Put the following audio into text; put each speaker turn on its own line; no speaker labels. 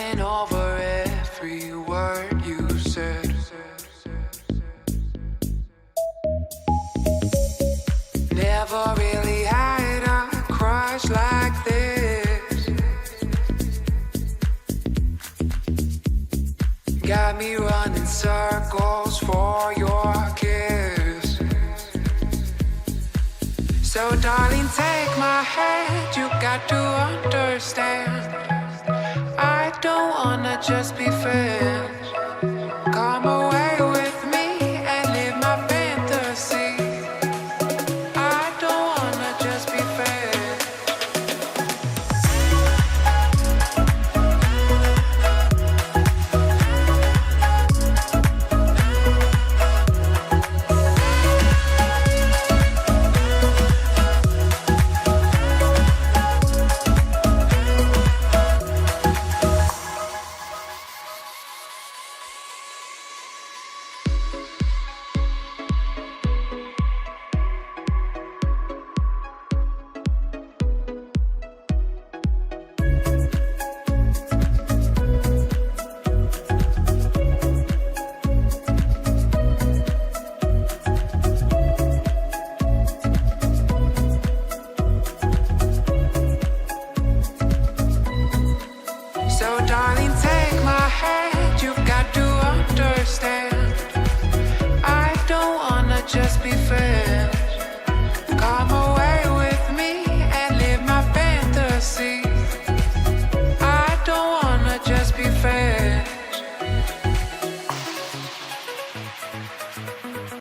mulling over every word you said. Never really had a crush like this. Got me running circles for your kiss. So darling, take my hand, you got to understand, I don't wanna just be friends.